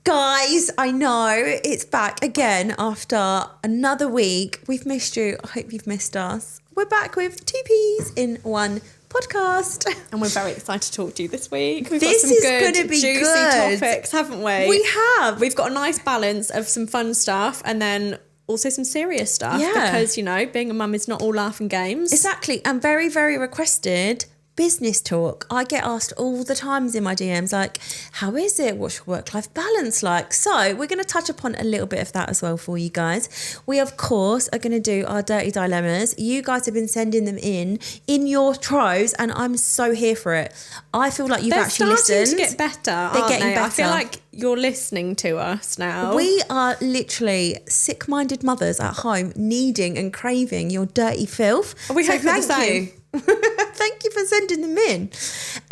Guys, I know it's back again after another week. We've missed you. I hope you've missed us. We're back with 2 peas in 1 podcast. And we're very excited to talk to you this week. We've This got some is good, gonna be juicy good. topics, haven't we? We have. We've got a nice balance of some fun stuff and then also some serious stuff. Yeah. Because, you know, being a mum is not all laugh and games. Exactly. And very, very requested business talk. I get asked all the times in my DMs, like, how is it? What's your work-life balance like? So we're going to touch upon a little bit of that as well for you guys. We, of course, are going to do our dirty dilemmas. You guys have been sending them in your troves, and I'm so here for it. I feel like you've actually listened. They're starting to get better, aren't getting they? better. I feel like you're listening to us now. We are literally sick-minded mothers at home needing and craving your dirty filth. We hope you're the thank same. you. Thank you for sending them in.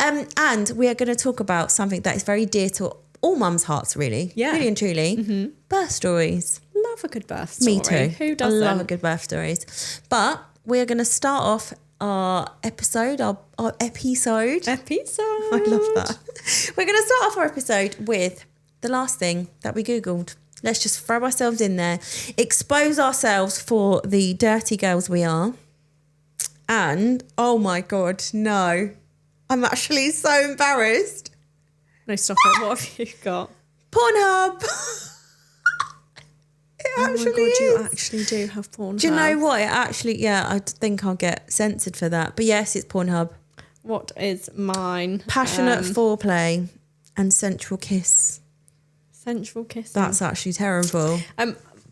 And we are going to talk about something that is very dear to all mums' hearts, really. Yeah. Really and truly. Birth stories. Love a good birth story. Me too. Who doesn't? I love a good birth stories. But we're going to start off our episode, our episode. Episode. I love that. We're going to start off our episode with the last thing that we Googled. Let's just throw ourselves in there, expose ourselves for the dirty girls we are. And, oh my God, no. I'm actually so embarrassed. No, stop it. What have you got? Pornhub. It actually oh my God, is. you actually do have Pornhub. Do you know what? It actually, yeah, I think I'll get censored for that. But yes, it's Pornhub. What is mine? Passionate foreplay and sensual kiss. Sensual kissing. That's actually terrible.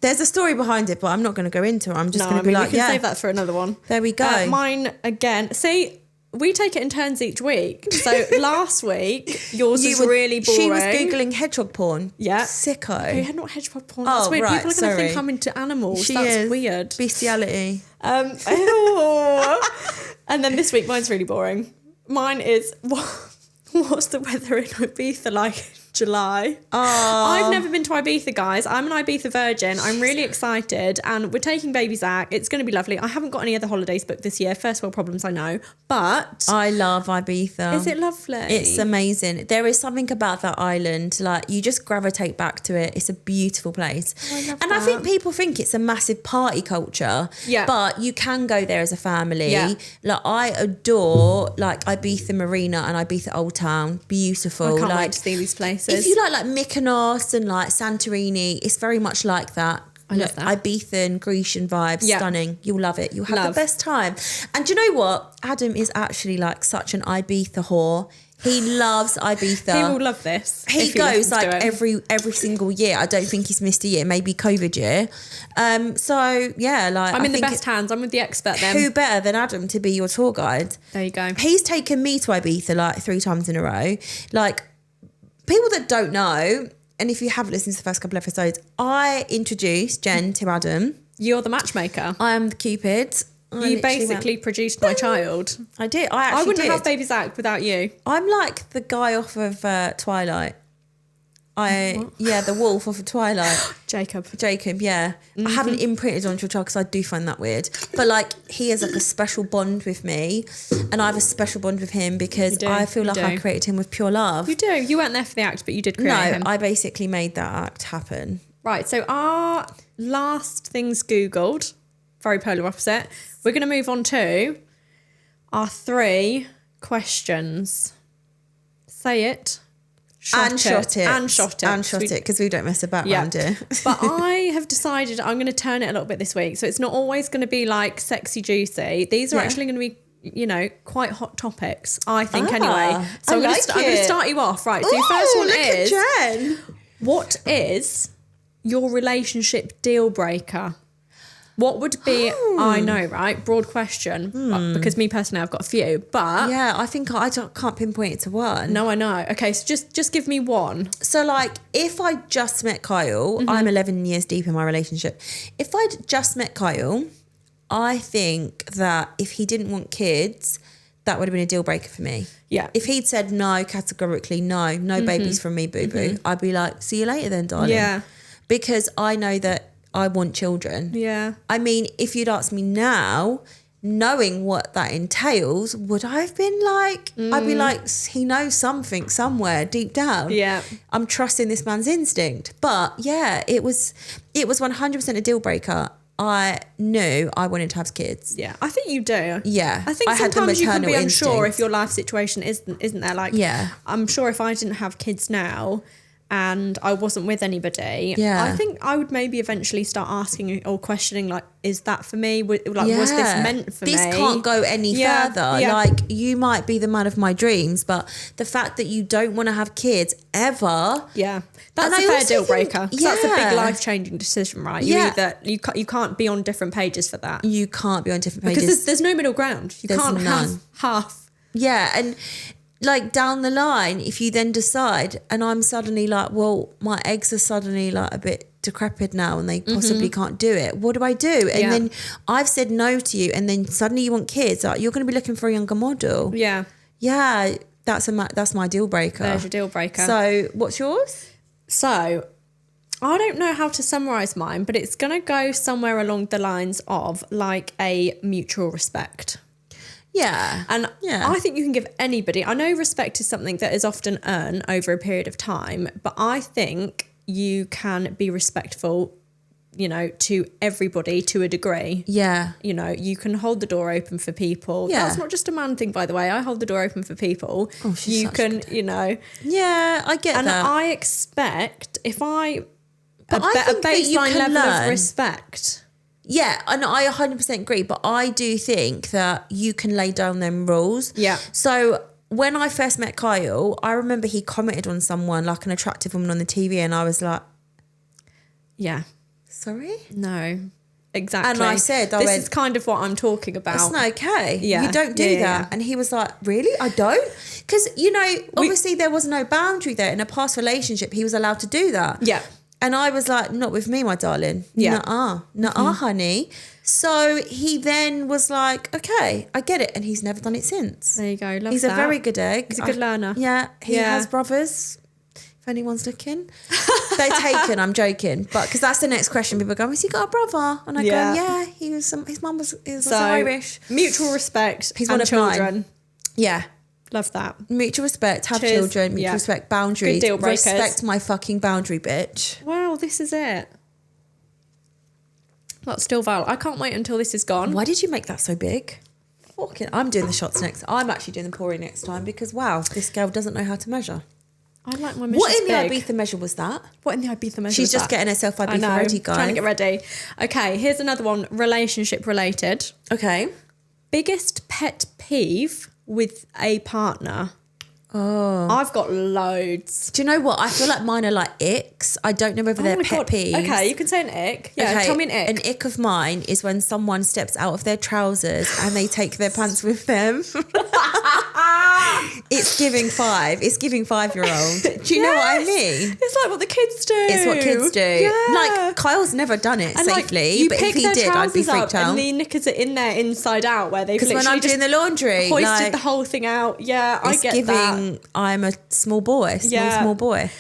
There's a story behind it, but I'm not going to go into it. I'm just going to be like, we can yeah. save that for another one. There we go. Mine again. See, we take it in turns each week. So last week, yours was really boring. She was Googling hedgehog porn. Yeah. Sicko. We had not hedgehog porn. Oh, That's weird. right, People are going to think sorry. I'm into animals. She That's is. weird. Bestiality. And then this week, mine's really boring. Mine is, what's the weather in Ibiza like in July? I've never been to Ibiza, guys. I'm an Ibiza virgin. I'm really excited, and we're taking baby Zach. It's going to be lovely. I haven't got any other holidays booked this year. First world problems, I know, but I love Ibiza. is it lovely? It's amazing. There is something about that island, like you just gravitate back to it. It's a beautiful place. I love and that. I think people think it's a massive party culture. Yeah. But you can go there as a family. Yeah. Like I adore like Ibiza Marina and Ibiza Old Town. Beautiful. I can't like wait to see these places. if you like Mykonos and like Santorini, it's very much like that. I love that. Ibizan, Grecian vibes, Yeah. stunning. You'll love it. You'll have Love. the best time. And do you know what? Adam is actually like such an Ibiza whore. He loves Ibiza. He will love this. He if goes listens to like it. every single year. I don't think he's missed a year, maybe COVID year. So yeah, like I'm I in the think best hands. I'm with the expert then. who better than Adam to be your tour guide? There you go. He's taken me to Ibiza like 3 times in a row. Like people that don't know, and if you haven't listened to the first couple episodes, I introduced Jen to Adam. You're the matchmaker. I am the Cupid. I You literally basically produced my child. I did. I actually I wouldn't did. have baby Zach without you. I'm like the guy off of Twilight. The wolf off of Twilight. Jacob. Jacob, yeah. I haven't imprinted onto your child because I do find that weird. But like he has like a special bond with me, and I have a special bond with him because You do, I feel you like I do. created him with pure love. You do. You weren't there for the act, but you did create No, him. I basically made that act happen. Right, so our last things Googled, very polar opposite. We're going to move on to our 3 questions. Say it. And shot it. And shot it. And shot it, because we don't mess about around here. But I have decided I'm going to turn it a little bit this week. So it's not always going to be like sexy juicy. These are Yeah. actually going to be, you know, quite hot topics, I think, Ah, anyway. So I I'm going like to it. start you off. Right, so your first one look is, at Jen. what is your relationship deal breaker? What would be, I know, right? Broad question, because me personally, I've got a few, but Yeah, I think I can't pinpoint it to one. no, I know. Okay, so just give me one. So like if I just met Kyle, I'm 11 years deep in my relationship. If I'd just met Kyle, I think that if he didn't want kids, that would have been a deal breaker for me. Yeah. If he'd said no, categorically no babies from me, boo-boo, I'd be like, see you later then, darling. Yeah. Because I know that I want children. Yeah. I mean, if you'd asked me now, knowing what that entails, would I have been like, I'd be like, he knows something somewhere deep down. Yeah. I'm trusting this man's instinct. But yeah, it was 100% a deal breaker. I knew I wanted to have kids. Yeah, I think you do. Yeah. I think I had the sometimes you can be maternal unsure instinct. if your life situation isn't there. Like, Yeah. I'm sure if I didn't have kids now and I wasn't with anybody, Yeah. I think I would maybe eventually start asking or questioning, like, is that for me? Was this meant for me? This can't go any further. Yeah. Like, you might be the man of my dreams, but the fact that you don't want to have kids ever. Yeah, that's And a I fair also deal think- breaker. 'Cause that's a yeah. big life-changing decision, right? You can't be on different pages for that. You can't be on different pages. Because there's no middle ground. You There's can't have none. half. Yeah, and like down the line, if you then decide, and I'm suddenly like, well, my eggs are suddenly like a bit decrepit now and they possibly can't do it. What do I do? And Yeah. then I've said no to you, and then suddenly you want kids. Like, you're going to be looking for a younger model. Yeah, Yeah, that's my deal breaker. there's your deal breaker. So, what's yours? So, I don't know how to summarize mine, but it's going to go somewhere along the lines of like a mutual respect. Yeah, And yeah. I think you can give anybody, I know respect is something that is often earned over a period of time, but I think you can be respectful, you know, to everybody to a degree. Yeah. You know, you can hold the door open for people. Yeah. That's not just a man thing, by the way. I hold the door open for people. Oh, she's you such a can, you know. Yeah, I get And that. I expect if a But I think that you baseline can level learn. of respect. Yeah, and I 100% agree, but I do think that you can lay down them rules. Yeah. So when I first met Kyle, I remember he commented on someone, like an attractive woman on the TV, and I was like, Yeah. sorry? No. Exactly. And I said, this is kind of what I'm talking about. That's not okay. Yeah. You don't do Yeah, that. yeah. And he was like, really? I don't? Because, you know, obviously there was no boundary there. In a past relationship, he was allowed to do that. Yeah. And I was like, not with me, my darling. Yeah. Nuh-uh, honey. So he then was like, okay, I get it. And he's never done it since. There you go. Love He's that. a very good egg. He's a good learner. Yeah, he Yeah. has brothers. If anyone's looking, they're taken. I'm joking, but because that's the next question. People go, "Has he got a brother?" And I Yeah. go, "Yeah, he was. His mum was So, Irish. mutual respect. He's and one of mine. children. Yeah, Love that. mutual respect. Have Cheers. children. Mutual Yeah. respect. Boundaries. Good deal breakers. Respect my fucking boundary, bitch. Wow, this is it. That's still valid. I can't wait until this is gone. Why did you make that so big? Fucking, I'm doing the shots next. I'm actually doing the pouring next time because wow, this girl doesn't know how to measure. I like my measures What in the big. Ibiza measure was that? What in the Ibiza measure She's was just that? getting herself I Ibiza know, ready, guys. trying to get ready. Okay, here's another one, relationship related. Okay. Biggest pet peeve with a partner. Oh. I've got loads. Do you know what? I feel like mine are like icks. I don't know whether they're my pet God. peeves. Okay, you can say an ick. Yeah, Okay, tell me an ick. An ick of mine is when someone steps out of their trousers and they take their pants with them. It's giving 5. It's giving 5-year-old. Do you know what I mean? It's like what the kids do. It's what kids do. Yeah. Like, Kyle's never done it And like, safely, you but if pick he their did, I'd be trousers up freaked out. and the knickers are in there inside out where they've Because literally when I'm just doing the laundry, hoisted like, the whole thing out. Yeah, I it's get giving, that. I'm a small boy, small boy.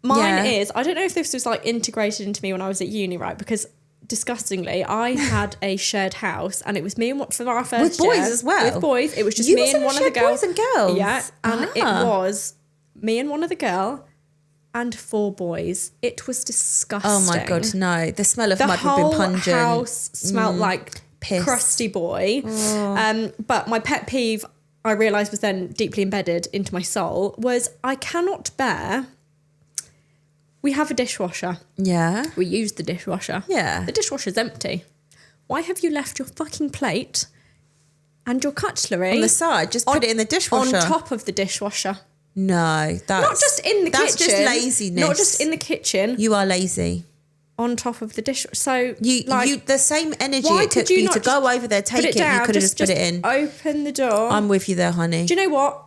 Mine Yeah. is, I don't know if this was like integrated into me when I was at uni, right? Because disgustingly, I had a shared house and it was me and for our first With boys year, as well? With boys. It was just You me also and one of the shared girls. boys and girls? Yeah. And it Ah. was me and one of the girl and 4 boys. It was disgusting. Oh my God, no. The smell of The mud would be whole pungent. house smelled like piss. crusty boy. But my pet peeve, I realised was then deeply embedded into my soul, was I cannot bear... We have a dishwasher. Yeah. We use the dishwasher. Yeah. The dishwasher's empty. Why have you left your fucking plate and your cutlery On the side, just put it in the dishwasher. on top of the dishwasher? No, that's Not just in the that's kitchen. just laziness. Not just in the kitchen. You are lazy. On top of the dishwasher. So You the same energy why it took could you for you not to go just over there, take put it. down, You could have just put it in. Open the door. I'm with you there, honey. Do you know what?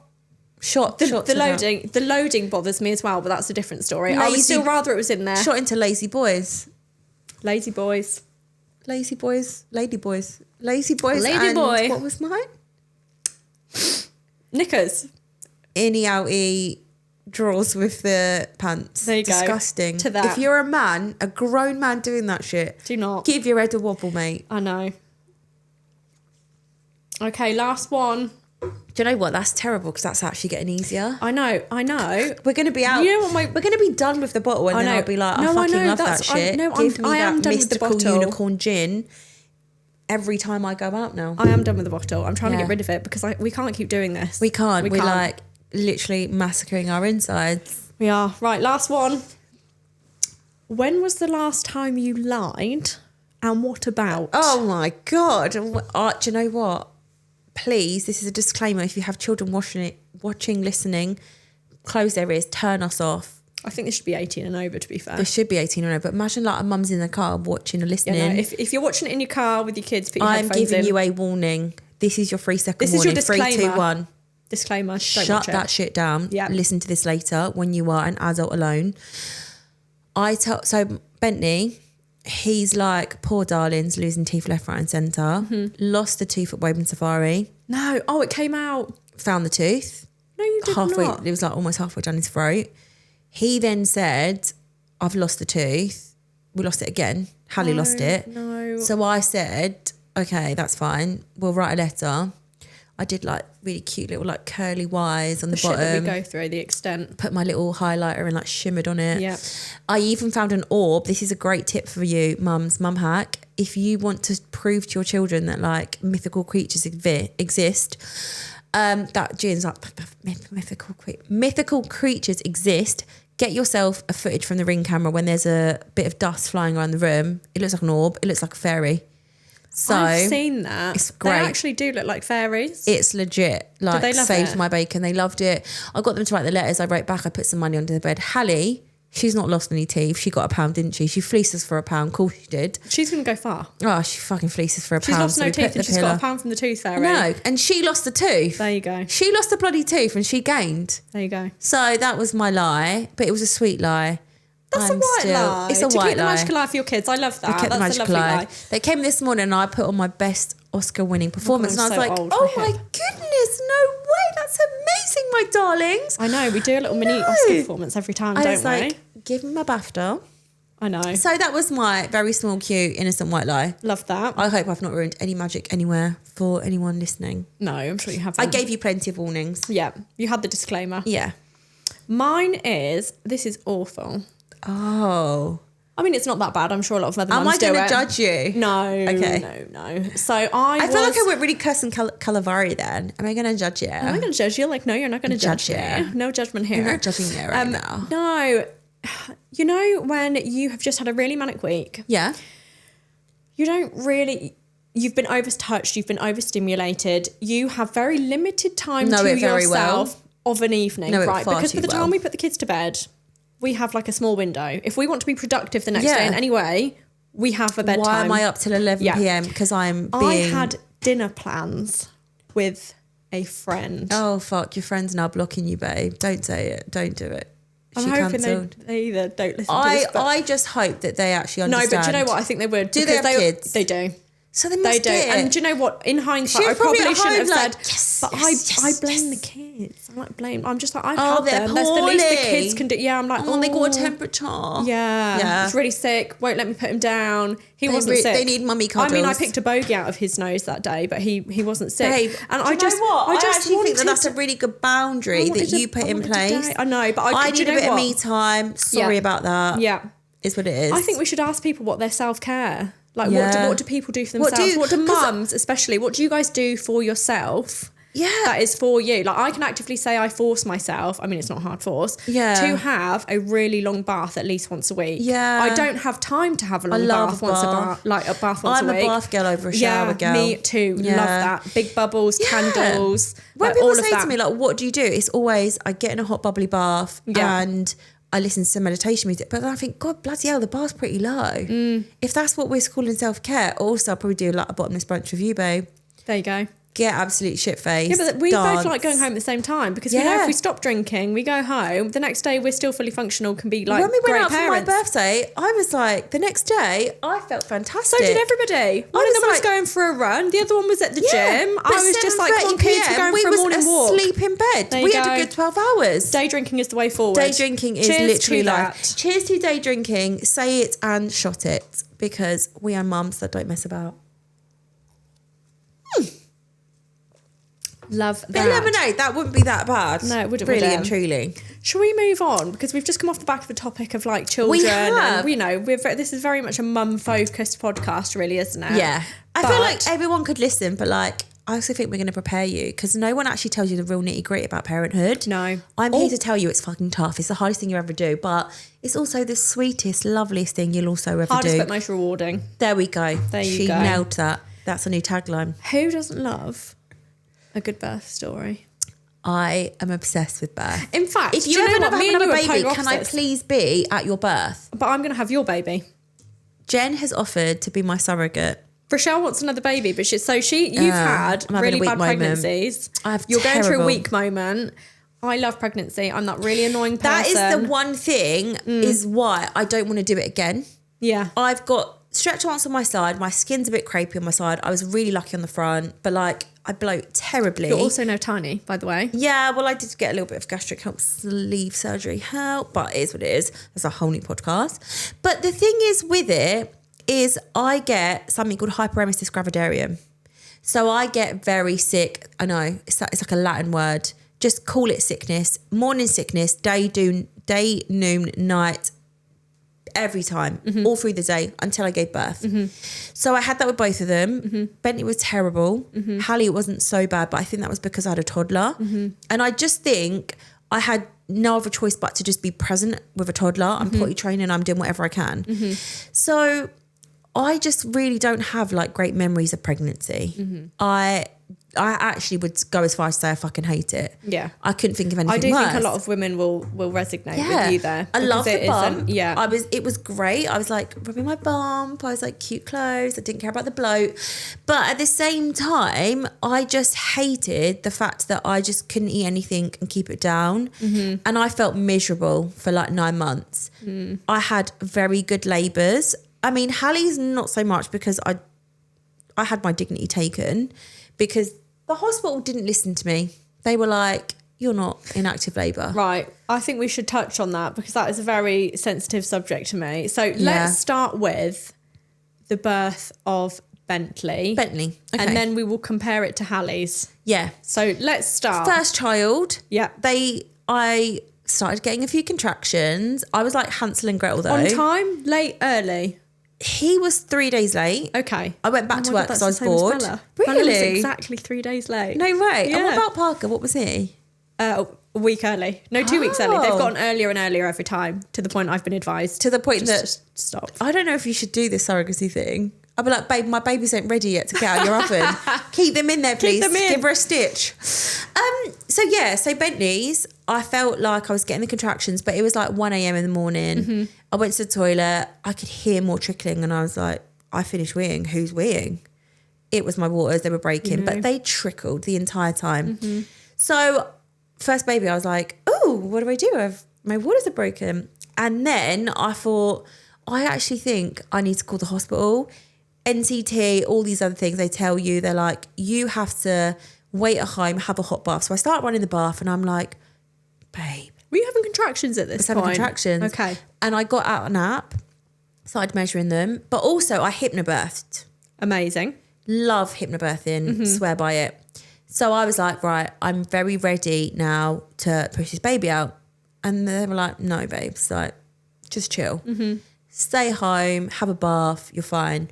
Shot The to that. loading bothers me as well, but that's a different story. I would Lazy- still rather it was in there. Shot into lazy boys. Lazy boys. Lazy boys, lady boys. Lazy boys Lady and boy. what was mine? Knickers. Innie outie drawers with the pants. There you go. Disgusting. To that. If you're a man, a grown man doing that shit, Do not. give your head a wobble, mate. I know. Okay, last one. Do you know what? That's terrible because that's actually getting easier. I know. We're going to be out. You know what we're going to be done with the bottle and then I'll be like, I fucking love that shit. Give me that mystical unicorn gin every time I go out now. I am done with the bottle. I'm trying to get rid of it because we can't keep doing this. We can't. We're like literally massacring our insides. We are. Right, last one. When was the last time you lied and what about? Oh my God. Do you know what? Please, this is a disclaimer. If you have children watching, listening, close their ears, turn us off. I think this should be 18 and over, to be fair. This should be 18 and over. But imagine like a mum's in the car watching or listening. Yeah, no, if you're watching it in your car with your kids, put your headphones in. I'm giving you a warning. This is your 3-second warning. This is your disclaimer. 3, 2, 1. Disclaimer. Shut that shit down. Yeah. Listen to this later when you are an adult alone. So Bentley, he's like, poor darlings, losing teeth left, right and centre. Mm-hmm. Lost a tooth at Woburn Safari. No. Oh, it came out. Found the tooth. No, you did not. It was like almost halfway down his throat. He then said, I've lost the tooth. We lost it again. Hallie lost it. No. So I said, okay, that's fine. We'll write a letter. I did like really cute little like curly Y's on the bottom. Shit that we go through, the extent. Put my little highlighter and like shimmered on it. Yeah. I even found an orb. This is a great tip for you, mums, mum hack. If you want to prove to your children that like mythical creatures exist, that Gin's like mythical creatures exist. Get yourself a footage from the Ring camera when there's a bit of dust flying around the room. It looks like an orb. It looks like a fairy. So I've seen that. It's great. They actually do look like fairies. It's legit. Like, they love saved it? my bacon. They loved it. I got them to write the letters. I wrote back. I put some money under the bed. Hallie, she's not lost any teeth. She got £1, didn't she? She fleeced us for £1. Of course she did. She's going to go far. Oh, she fucking fleeced us for £1. She's lost so no teeth and she's got £1 from the tooth fairy. No, and she lost a tooth. There you go. She lost a bloody tooth and she gained. There you go. So that was my lie, but it was a sweet lie. That's a white lie. It's a to white keep the lie. magical lie for your kids. I love that. I kept the That's a magical lovely lie. lie. They came this morning and I put on my best Oscar-winning performance, I'm and I was so like, old, "Oh my my hip. goodness, no way! That's amazing, my darlings." I know. We do a little mini Oscar performance every time, I don't was we? like, "Give him a BAFTA." I know. So that was my very small, cute, innocent white lie. Love that. I hope I've not ruined any magic anywhere for anyone listening. No, I'm sure you haven't. I gave you plenty of warnings. Yeah, you had the disclaimer. Yeah. Mine is, this is awful. Oh. I mean, it's not that bad. I'm sure a lot of other mums do it. Am I going to judge you? No. Okay. No. So I feel like I went really cuss and Calavari then. Am I going to judge you? Am I going to judge you? Like, no, you're not going to judge you. me. No judgment here. You're not judging me right now. No. You know when you have just had a really manic week? Yeah. You don't really... You've been overtouched. You've been overstimulated. You have very limited time to yourself of an evening, right? Because by the time we put the kids to bed, we have like a small window. If we want to be productive the next day in any way, we have a bedtime. Why am I up till 11 p.m? Because I had dinner plans with a friend. Oh, fuck. Your friend's now blocking you, babe. Don't say it. Don't do it. I'm hoping they either don't listen to this. I just hope that they actually understand. No, but do you know what? I think they would. Do they have kids? They do. So they must do it. And do you know what? In hindsight, I probably shouldn't have said, but I blame the kids. I'm just like, I've had them. That's the least the kids can do. Yeah, I'm like, they got a temperature. Yeah. He's really sick. Won't let me put him down. He wasn't sick. They need mummy cuddles. I mean, I picked a bogey out of his nose that day, but he wasn't sick. Babe, and I actually think that's a really good boundary that you put in place. I know, but I need a bit of me time. Sorry about that. Yeah. Is what it is. I think we should ask people what their self-care. Like, what do people do for themselves? What do mums, especially, what do you guys do for yourself? Yeah. That is for you. Like, I can actively say I force myself, I mean, it's not hard force, to have a really long bath at least once a week. Yeah. I don't have time to have a long bath once a week. I'm a bath girl over a shower girl. Me too. Yeah. Love that. Big bubbles, candles. When like, people all of say that. to me, like, what do you do? It's always, I get in a hot bubbly bath and I listen to some meditation music, but then I think, God, bloody hell, the bar's pretty low. If that's what we're calling self-care, also I'll probably do like a bottomless brunch review, babe. There you go. Get absolute shit-faced. Yeah, but we both like going home at the same time because we know if we stop drinking, we go home, the next day we're still fully functional, can be like when we went out parents. for my birthday, I was like, the next day, I felt fantastic. So did everybody. One of them was going for a run, the other one was at the gym. I was just like, come on, kids, we're going for a morning walk. We was asleep in bed. We had a good 12 hours. Day drinking is the way forward. Day drinking is literally life. Cheers to day drinking. Say it and shot it, because we are mums that don't mess about. Love Bit of that. lemonade, that wouldn't be that bad. No, it wouldn't, Really would it? and truly. Shall we move on? Because we've just come off the back of the topic of like children. We have. And, you know, this is very much a mum-focused podcast, really, isn't it? Yeah. I feel But- like everyone could listen, but like, I also think we're going to prepare you because no one actually tells you the real nitty gritty about parenthood. No. I'm here to tell you it's fucking tough. It's the hardest thing you ever do, but it's also the sweetest, loveliest thing you'll also ever Hardest do. but most rewarding. There we go. There you she go. nailed that. That's a new tagline. Who doesn't love a good birth story? I am obsessed with birth. In fact, If do you know ever what? have Me and another you are baby, polar can I opposites. please be at your birth? But I'm going to have your baby. Jen has offered to be my surrogate. Rochelle wants another baby, but you've had I'm having a really weak bad moment. pregnancies. You're going through a weak moment. I love pregnancy. I'm that really annoying person. That is the one thing is why I don't want to do it again. Yeah. I've got stretch marks on my side. My skin's a bit crepey on my side. I was really lucky on the front, but like I bloat terribly. You're also no tiny, by the way. Yeah, well, I did get a little bit of gastric sleeve surgery help, but it is what it is. That's a whole new podcast. But the thing is with it is I get something called hyperemesis gravidarum. So I get very sick. I know, it's like a Latin word. Just call it sickness. Morning sickness, day, noon, night, every time, all through the day until I gave birth. So I had that with both of them. Bentley was terrible. Hallie, it wasn't so bad, but I think that was because I had a toddler. And I just think I had no other choice but to just be present with a toddler. I'm potty training, I'm doing whatever I can. So I just really don't have like great memories of pregnancy. I actually would go as far as to say I fucking hate it. Yeah. I couldn't think of anything I do worse. think a lot of women will resonate with you there. I love because the it bump. isn't- Yeah. It was great. I was like rubbing my bump. I was like cute clothes. I didn't care about the bloat. But at the same time, I just hated the fact that I just couldn't eat anything and keep it down. And I felt miserable for like 9 months. I had very good labours. I mean, Hallie's not so much because I had my dignity taken because the hospital didn't listen to me. They were like, you're not in active labour. Right. I think we should touch on that because that is a very sensitive subject to me. So let's start with the birth of Bentley. Okay. And then we will compare it to Hallie's. Yeah. So let's start. First child. Yeah. I started getting a few contractions. I was like Hansel and Gretel though. On time, late, early. He was 3 days late. Okay. I went back to work because I was that's the same as bored. Bella. Bella was Really? exactly 3 days late. No way. And Yeah. what about Parker? What was he? A week early. No, 2 weeks early. They've Oh. gotten earlier and earlier every time to the point I've been advised. To the point that Just stop. I don't know if you should do this surrogacy thing. I'll be like, babe, my babies ain't ready yet to get out of your oven. Keep them in there, please. them in. Give her a stitch. So Bentley's, I felt like I was getting the contractions, but it was like 1 a.m. in the morning. I went to the toilet. I could hear more trickling and I was like, I finished weeing. Who's weeing? It was my waters. They were breaking, but they trickled the entire time. So first baby, I was like, oh, what do? My waters are broken. And then I thought, I actually think I need to call the hospital. NCT, all these other things they tell you, they're like, you have to wait at home, have a hot bath. So I start running the bath and I'm like, babe, Were you having contractions at this I was having point? contractions. Okay. And I got out an app, started measuring them, but also I hypnobirthed. Amazing. Love hypnobirthing, swear by it. So I was like, right, I'm very ready now to push this baby out. And they were like, no, babes, like, just chill. Stay home, have a bath, you're fine.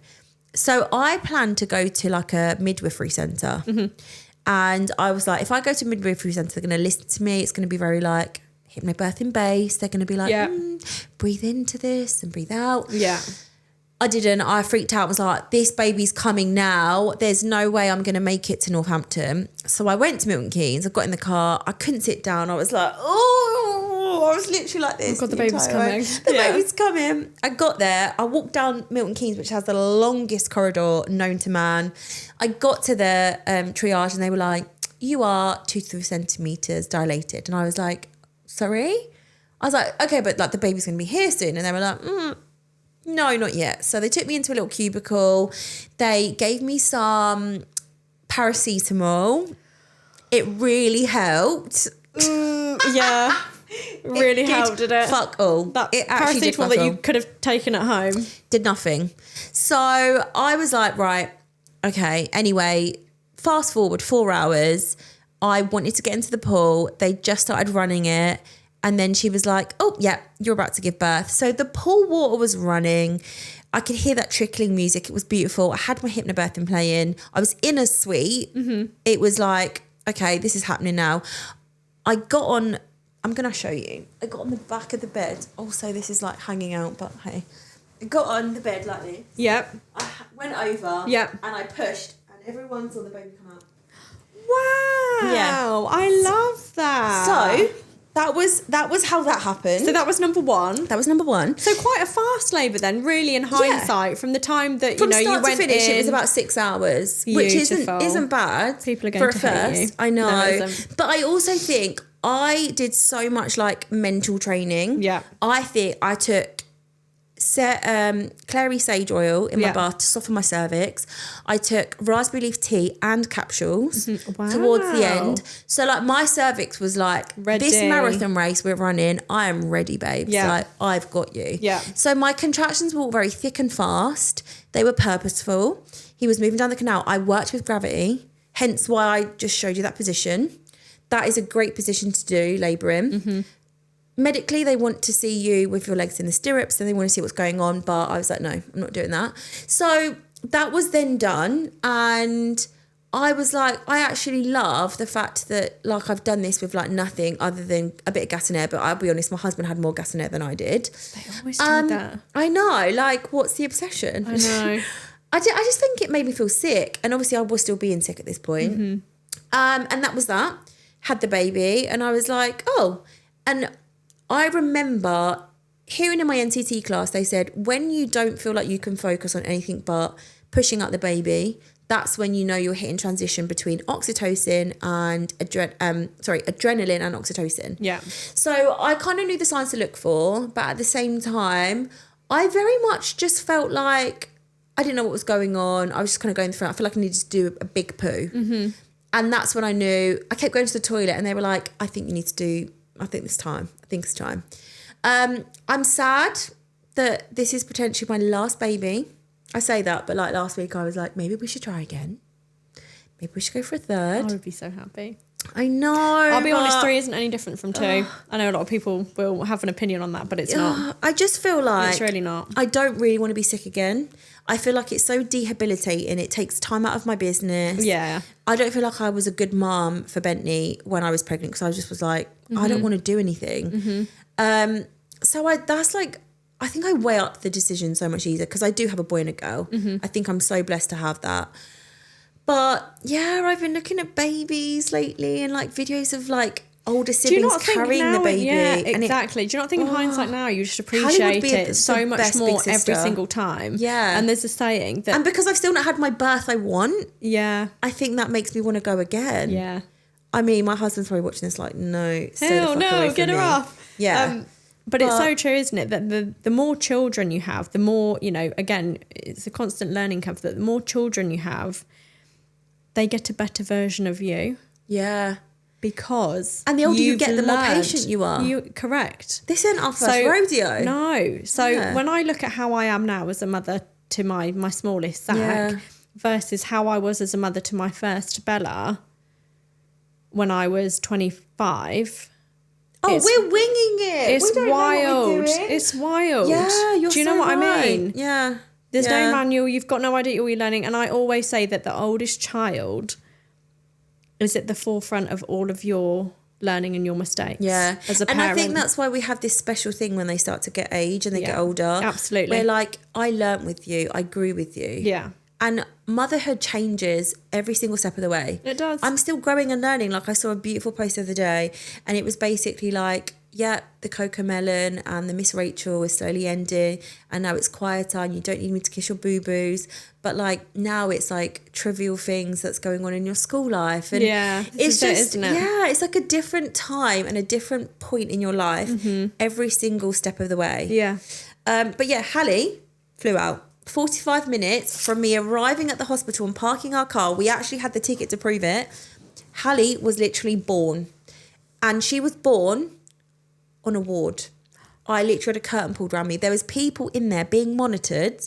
So I planned to go to like a midwifery centre. And I was like, if I go to a midwifery centre, they're going to listen to me. It's going to be very like hypnobirthing based. They're going to be like, breathe into this and breathe out. Yeah. I didn't. I freaked out. I was like, this baby's coming now. There's no way I'm going to make it to Northampton. So I went to Milton Keynes. I got in the car. I couldn't sit down. I was like, oh, I was literally like this. Oh God, the baby's entire way. coming. The Yeah. baby's coming. I got there. I walked down Milton Keynes, which has the longest corridor known to man. I got to the triage and they were like, you are 2 to 3 centimetres dilated. And I was like, sorry? I was like, okay, but like the baby's going to be here soon. And they were like, no, not yet. So they took me into a little cubicle. They gave me some paracetamol. It really helped. Yeah. Really helped, did it? Fuck all. That it actually did paracetamol fuck that all. you could have taken at home. Did nothing. So I was like, right, okay. Anyway, fast forward 4 hours. I wanted to get into the pool. They just started running it. And then she was like, oh, yeah, you're about to give birth. So the pool water was running. I could hear that trickling music. It was beautiful. I had my hypnobirthing playing. I was in a suite. It was like, okay, this is happening now. I got on, I'm going to show you. I got on the back of the bed. Also, this is like hanging out, but hey. I got on the bed like this. Yep. I went over. Yep. And I pushed. And everyone saw the baby come out. Wow. Yeah. I love that. So that was how that happened. So that was number one. That was number one. So quite a fast labour then, really, in hindsight, from the time that, From you start went to finish, in. it was about 6 hours, which Beautiful. isn't bad. People are for going a to hate you. first. I know. No, it isn't. But I also think I did so much like mental training. Yeah. I think I took clary sage oil in my Yeah. bath to soften my cervix. I took raspberry leaf tea and capsules Wow. towards the end. So like my cervix was like, Ready. this marathon race we're running, I am ready, babes. Yeah. Like I've got you. Yeah. So my contractions were all very thick and fast. They were purposeful. He was moving down the canal. I worked with gravity, hence why I just showed you that position. That is a great position to do labour in. Medically, they want to see you with your legs in the stirrups and they want to see what's going on. But I was like, no, I'm not doing that. So that was then done. And I was like, I actually love the fact that like I've done this with like nothing other than a bit of gas and air. But I'll be honest, my husband had more gas and air than I did. They always do that. I know. Like, what's the obsession? I know. I just think it made me feel sick. And obviously I was still being sick at this point. And that was that. Had the baby. And I was like, oh. And I remember hearing in my NCT class, they said, when you don't feel like you can focus on anything but pushing out the baby, that's when you know you're hitting transition between oxytocin and adrenaline and oxytocin. Yeah. So I kind of knew the signs to look for, but at the same time, I very much just felt like I didn't know what was going on. I was just kind of going through it. I feel like I needed to do a big poo. And that's when I knew. I kept going to the toilet and they were like, I think it's time. I'm sad that this is potentially my last baby. I say that, but like last week I was like, maybe we should try again. Maybe we should go for a I third. would be so happy. I know. I'll be honest, 3 isn't any different from 2. I know a lot of people will have an opinion on that, but it's not. I just feel like It's really not. I don't really want to be sick again. I feel like it's so debilitating. It takes time out of my business. Yeah. I don't feel like I was a good mom for Bentley when I was pregnant because I just was like, I don't want to do anything. So I think I weigh up the decision so much easier because I do have a boy and a girl. I think I'm so blessed to have that. But yeah, I've been looking at babies lately and like videos of like older siblings carrying the baby. Yeah, and exactly. Do you not think in hindsight now you just Hallie would appreciate be it so the much best more big every sister. single time? Yeah. And there's a saying that... And because I've still not had my birth I want, yeah. I think that makes me want to go again. Yeah. I mean, my husband's probably watching this like, no, stay the Hell fuck away no, from get her me. off. Yeah. But it's so true, isn't it? That the more children you have, the more, again, it's a constant learning curve, that the more children you have, they get a better version of you. Yeah. Because And the older you you've get, the more learned. patient you are. Correct. This isn't our first rodeo. No. So Yeah. when I look at how I am now as a mother to my smallest Zach versus how I was as a mother to my first Bella when I was 25... Oh, we're winging it. It's We don't know what wild. we're doing. It's wild. Yeah, you're Do you know so what I right. mean? Yeah. There's Yeah. no manual. You've got no idea what you're learning. And I always say that the oldest child is at the forefront of all of your learning and your mistakes. Yeah. As a and parent. I think that's why we have this special thing when they start to get age and they get older. Absolutely. Where like, I learnt with you. I grew with you. Yeah. And motherhood changes every single step of the way. It does. I'm still growing and learning. Like I saw a beautiful post the other day and it was basically like, yeah, the Coco Melon and the Miss Rachel is slowly ending and now it's quieter and you don't need me to kiss your boo-boos. But like now it's like trivial things that's going on in your school life. And it's just, isn't it? yeah, it's like a different time and a different point in your life every single step of the way. Yeah. But yeah, Hallie flew out. 45 minutes from me arriving at the hospital and parking our car. We actually had the ticket to prove it. Hallie was literally born. And she was born on a ward. I literally had a curtain pulled around me. There was people in there being monitored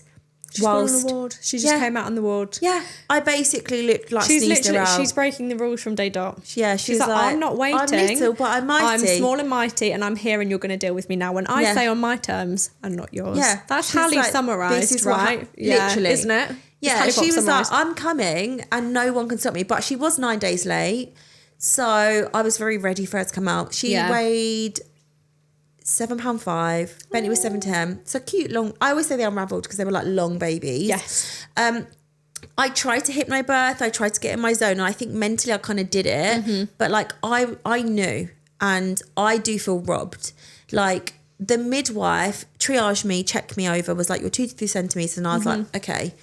She's got an award. She just came out on the ward. Yeah, I basically sneezed her out. She's breaking the rules from day dot. Yeah, she's like, I'm not waiting. I'm little, but I'm mighty. I'm small and mighty, and I'm here, and you're going to deal with me now when I say on my terms and not yours. Yeah, that's Hallie like, summarised, right? Literally, isn't it? Yeah, she was like, I'm coming, and no one can stop me. But she was 9 days late, so I was very ready for her to come out. She weighed £7.5. Bentley was 7'10". So cute, long. I always say they unravelled because they were like long babies. Yes. I tried to hypnobirth. I tried to get in my zone, and I think mentally I kind of did it. But like I knew, and I do feel robbed. Like the midwife triaged me, checked me over, was like, you're 2 to 3 centimeters, and I was like, okay.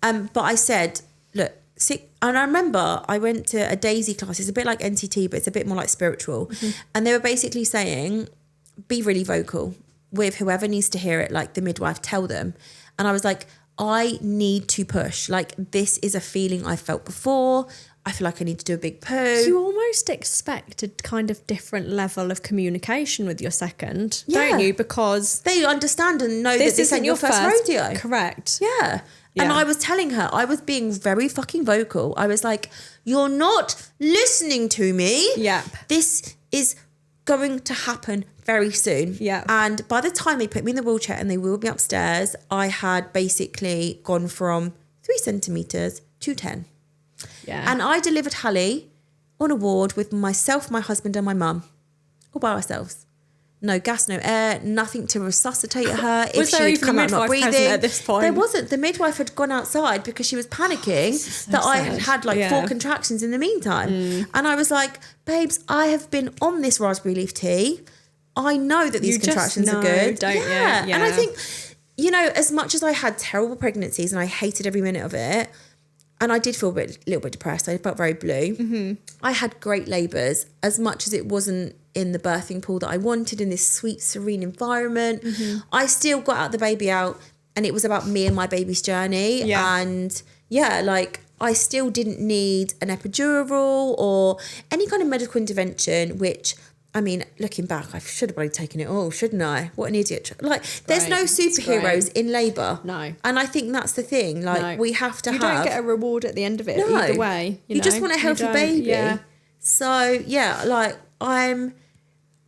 But I said, look. And I remember I went to a Daisy class. It's a bit like NCT, but it's a bit more like spiritual. And they were basically saying, be really vocal with whoever needs to hear it, like the midwife, tell them. And I was like, I need to push. Like, this is a feeling I felt before. I feel like I need to do a big poo. You almost expect a kind of different level of communication with your second, don't you? Because they understand and know that this isn't your first rodeo. Correct. Yeah. And I was telling her, I was being very fucking vocal. I was like, you're not listening to me. Yeah. This is going to happen very soon. Yeah. And by the time they put me in the wheelchair and they wheeled me upstairs, I had basically gone from 3 centimetres to 10. Yeah. And I delivered Hallie on a ward with myself, my husband and my mum, all by ourselves. No gas, no air, nothing to resuscitate her. Was if there she'd even come a out not midwife present breathing. at this point? There wasn't. The midwife had gone outside because she was panicking that I had like 4 contractions in the meantime. And I was like, babes, I have been on this raspberry leaf tea. I know that these contractions are good. Don't you? Yeah. And I think, you know, as much as I had terrible pregnancies and I hated every minute of it, and I did feel a little bit depressed. I felt very blue. I had great labours, as much as it wasn't in the birthing pool that I wanted, in this sweet, serene environment. I still got out the baby out, and it was about me and my baby's journey. Yeah. And like I still didn't need an epidural or any kind of medical intervention, which, I mean, looking back, I should have probably taken it all, shouldn't I? What an idiot. Like, there's no superheroes in labour. No. And I think that's the thing. Like, we have to You don't get a reward at the end of it either way. You know? just want a healthy baby. Yeah. So, yeah, like, I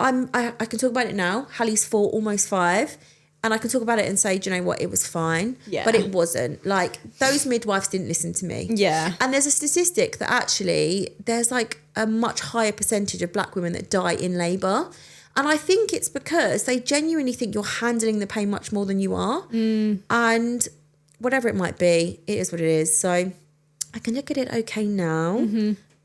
can talk about it now. Hallie's 4, almost 5. And I can talk about it and say, do you know what? It was fine. Yeah. But it wasn't. Like, those midwives didn't listen to me. Yeah. And there's a statistic that actually there's like a much higher percentage of black women that die in labour. And I think it's because they genuinely think you're handling the pain much more than you are. And whatever it might be, it is what it is. So I can look at it okay now.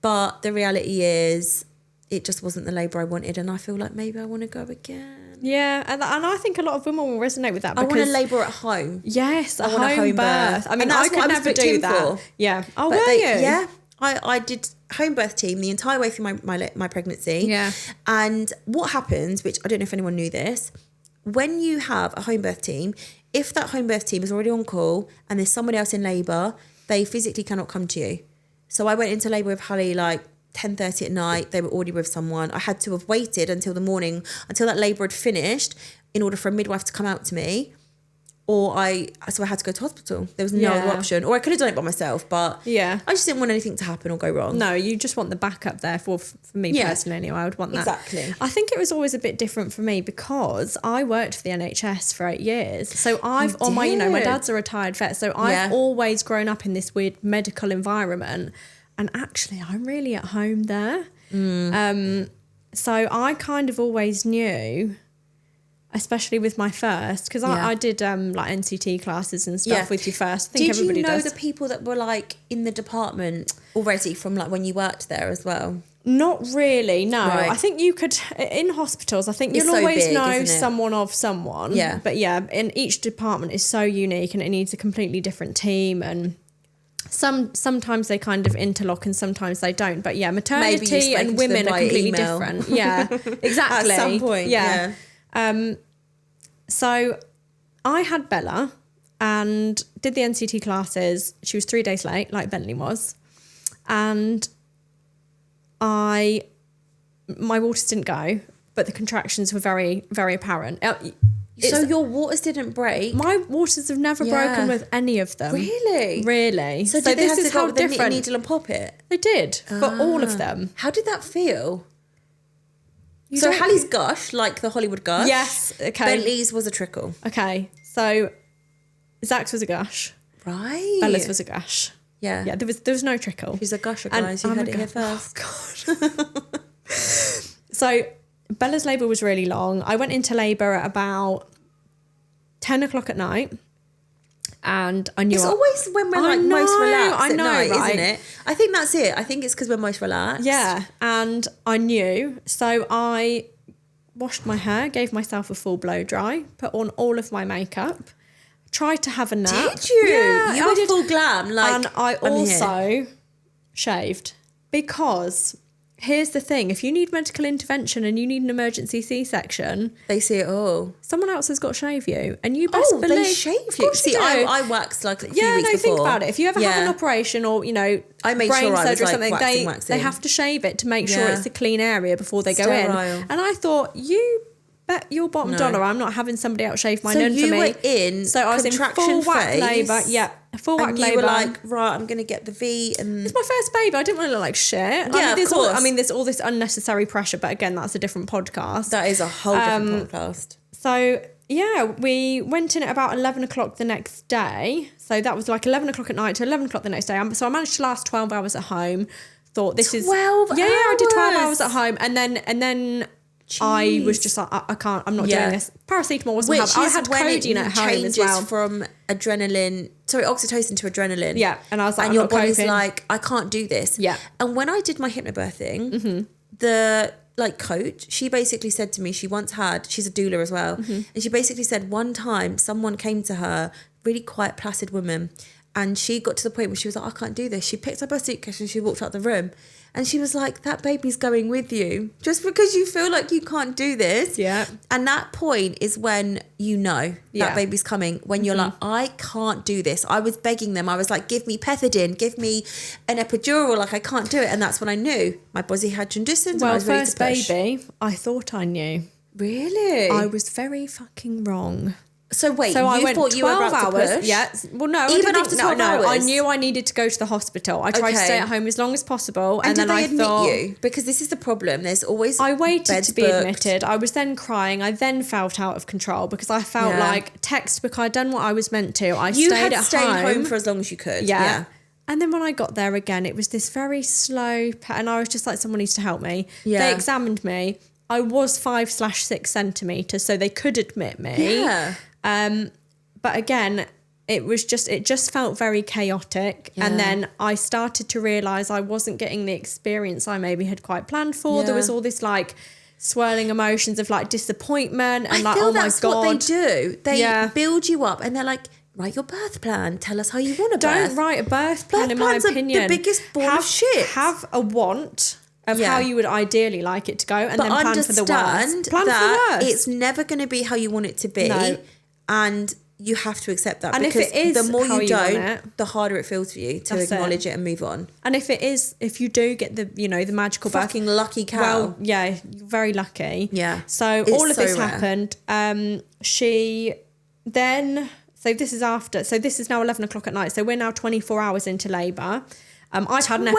But the reality is, it just wasn't the labour I wanted, and I feel like maybe I want to go again. Yeah, and I think a lot of women will resonate with that. I Because want to labour at home. Yes, I want a home birth. I mean, I could never do that. For. Yeah. Oh, were you? Yeah. I did home birth team the entire way through my pregnancy. Yeah. And what happens, which I don't know if anyone knew this, when you have a home birth team, if that home birth team is already on call and there's someone else in labour, they physically cannot come to you. So I went into labour with Hallie like 10:30 at night. They were already with someone. I had to have waited until the morning, until that labour had finished, in order for a midwife to come out to me. So I had to go to hospital. There was no other option. Or I could have done it by myself, but I just didn't want anything to happen or go wrong. No, you just want the backup there for me personally anyway. I would want that. Exactly. I think it was always a bit different for me because I worked for the NHS for 8 years. So my dad's a retired vet. So I've always grown up in this weird medical environment. And actually, I'm really at home there. So I kind of always knew, especially with my first, because I did like NCT classes and stuff with you first. I think everybody does. Did you know the people that were like in the department already from like when you worked there as well? Not really, no. Right. I think you could, in hospitals, I think you'll always know someone of someone. Yeah. But in each department is so unique and it needs a completely different team, and sometimes they kind of interlock and sometimes they don't. But maternity and women are completely different. Yeah, exactly. At some point, yeah. So I had Bella and did the NCT classes. She was 3 days late, like Bentley was. And my waters didn't go, but the contractions were very, very apparent. So your waters didn't break? My waters have never broken with any of them. Really? Really. So did they have to go with the different needle and pop it? They did for all of them. How did that feel? You So don't- Hallie's gush, like the Hollywood gush. Yes. Okay. Bentley's was a trickle. Okay. So Zach's was a gush. Right. Bella's was a gush. Yeah. Yeah. There was no trickle. She's a gusher, And guys. You I'm heard a it here gush. first. Oh, God. So Bella's labour was really long. I went into labour at about 10 o'clock at night. And I knew It's always when we're like most relaxed I at know, night, right? isn't it? I think that's it. I think it's because we're most relaxed. Yeah, and I knew. So I washed my hair, gave myself a full blow dry, put on all of my makeup, tried to have a nap. Did you? Yeah, You I were did. full glam. Like, And I I'm here. also shaved because here's the thing: if you need medical intervention and you need an emergency C-section, They see it all. someone else has got to shave you, and you best believe they shave Of you. course See, do. I waxed like a few Yeah, weeks no, before. think about it. If you ever have an operation or, you know, I made brain sure I was, surgery or like, something, waxing. they have to shave it to make sure Yeah. it's a clean area before they go Sterile. in. And I thought, you bet your bottom No. dollar I'm not having somebody else shave my So nun for you me. were in So I was in contraction full whack phase, labour. Yeah, full whack and you labour. were like, right, I'm going to get the V. And It's my first baby. I didn't want to look like shit. Yeah, of course. There's all this unnecessary pressure, but again, that's a different podcast. that is a whole different podcast. So yeah, we went in at about 11 o'clock the next day. So that was like 11 o'clock at night to 11 o'clock the next day. So I managed to last 12 hours at home. Thought this 12 is... Yeah, I did 12 hours. hours at home. And then I was just like, I can't, I'm not Yeah. doing this. Paracetamol wasn't Which I is had when it codeine at home changes as well. from oxytocin to adrenaline. Yeah, and I was like, and I'm your not body's coping. like, I can't do this. Yeah. And when I did my hypnobirthing, the coach, she basically said to me, she's a doula as well, and she basically said one time someone came to her, really quiet, placid woman, and she got to the point where she was like, I can't do this. She picked up her suitcase and she walked out the room. And she was like, that baby's going with you just because you feel like you can't do this. Yeah. And that point is when you know Yeah. that baby's coming, when you're like, I can't do this. I was begging them. I was like, give me pethidine, give me an epidural. Like, I can't do it. And that's when I knew my body had transitioned. And I Well, was ready first to push. baby, I thought I knew. Really? I was very fucking wrong. So wait, So I you went thought you were 12 about hours. to push? Yeah. Well, no. I Even didn't after think- 12 no, I hours? knew I needed to go to the hospital. I tried to Okay. stay at home as long as possible. And did then they I admit thought, you? Because this is the problem. There's always I waited beds to be booked. admitted. I was then crying. I then felt out of control because I felt Yeah. like textbook. I'd done what I was meant to. I You stayed had at stayed home. home for as long as you could. Yeah. And then when I got there again, it was this very slow, and I was just like, someone needs to help me. Yeah. They examined me. I was 5/6 centimeters, so they could admit me. Yeah. But again, it just felt very chaotic. Yeah. And then I started to realise I wasn't getting the experience I maybe had quite planned for. Yeah. There was all this like swirling emotions of like disappointment and I like, feel oh my that's God. what they do. They Yeah. build you up and they're like, write your birth plan. Tell us how you want to Don't birth. write a birth plan, Birth in my plans are opinion. the biggest ball of shit. Have a want of Yeah. how you would ideally like it to go and But then plan for the understand worst. Plan that for the worst. it's never going to be how you want it to be. No. And you have to accept that. And if because it is the more how you you want don't, it, the harder it feels for you to that's acknowledge it and move on. And if you do get the, you know, the magical birth, Fucking lucky cow. well, yeah, you're very lucky. Yeah. So It's all of so this rare. happened. She then, so this is now 11 o'clock at night. So we're now 24 hours into labour. I've had an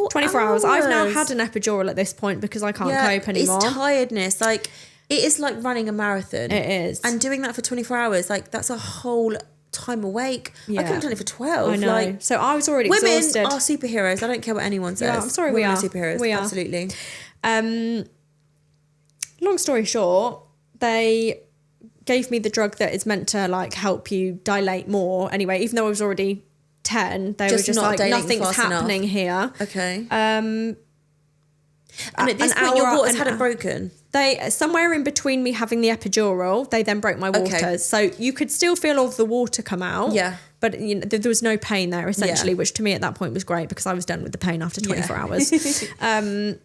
24 hours. I've now hours. had an epidural at this point because I can't cope anymore. It's tiredness. Like, it is like running a marathon. It is. And doing that for 24 hours, like, that's a whole time awake. I Yeah. couldn't have done it for 12. I know. Like, So I was already women exhausted. are superheroes. I don't care what anyone says. Yeah, I'm sorry, women we are are. superheroes. We are. Absolutely. Long story short, they gave me the drug that is meant to like help you dilate more. Anyway, even though I was already 10, they Just were just not like, dilating nothing's fast enough. happening here. Okay. Um, And at this an point, your hour- waters an hadn't hour- broken. They somewhere in between me having the epidural, they then broke my waters. Okay. So you could still feel all of the water come out. Yeah. But you know, there was no pain there essentially, Yeah. which to me at that point was great because I was done with the pain after 24 Yeah. hours.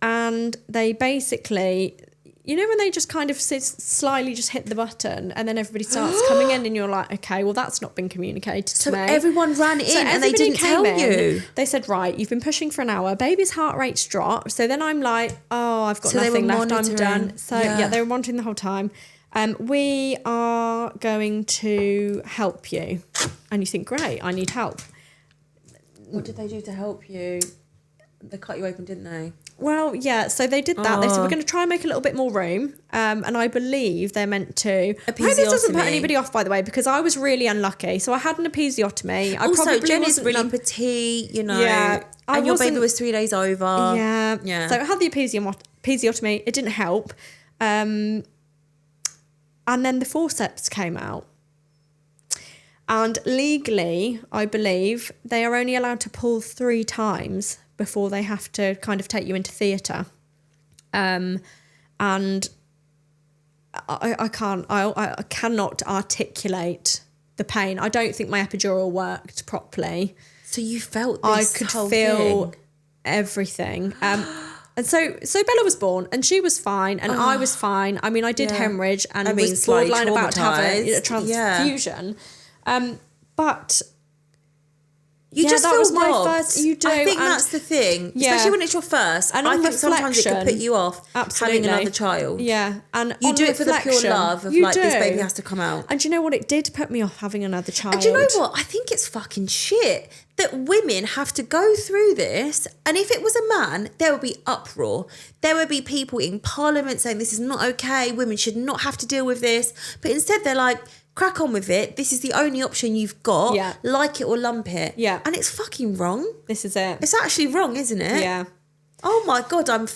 And they basically, you know, when they just kind of slightly just hit the button and then everybody starts coming in and you're like, okay, well, that's not been communicated So to me. everyone ran in So and they everybody didn't tell came in. you. They said, right, you've been pushing for an hour. Baby's heart rate's dropped. So then I'm like, oh, I've got So they were nothing left. I'm monitoring. done. So Yeah. yeah, they were monitoring the whole time. We are going to help you. And you think, great, I need help. What did they do to help you? They cut you open, didn't they? Well, yeah, so they did that. They said, we're going to try and make a little bit more room. And I believe they're meant to... I hope this doesn't put anybody off, by the way, because I was really unlucky. So I had an episiotomy. Also, Jen is really petite, you know. Yeah. And your baby was 3 days over. Yeah. So I had the episiotomy. It didn't help. And then the forceps came out. And legally, I believe, they are only allowed to pull 3 times before they have to kind of take you into theatre. And I cannot articulate the pain. I don't think my epidural worked properly. So you felt this I could whole feel thing. Everything. And so Bella was born and she was fine and I was fine. I mean, I did hemorrhage and was borderline about to have a transfusion. But you just feel was robbed. My first. You do. I think that's the thing, especially when it's your first. And I think sometimes it could put you off having another child. Yeah, and you do it for the pure love of like this baby has to come out. And do you know what? It did put me off having another child. And do you know what? I think it's fucking shit that women have to go through this. And if it was a man, there would be uproar. There would be people in Parliament saying this is not okay. Women should not have to deal with this. But instead, they're like, crack on with it. This is the only option you've got. Yeah. Like it or lump it. Yeah. And it's fucking wrong. This is it. It's actually wrong, isn't it? Yeah. Oh my God, I'm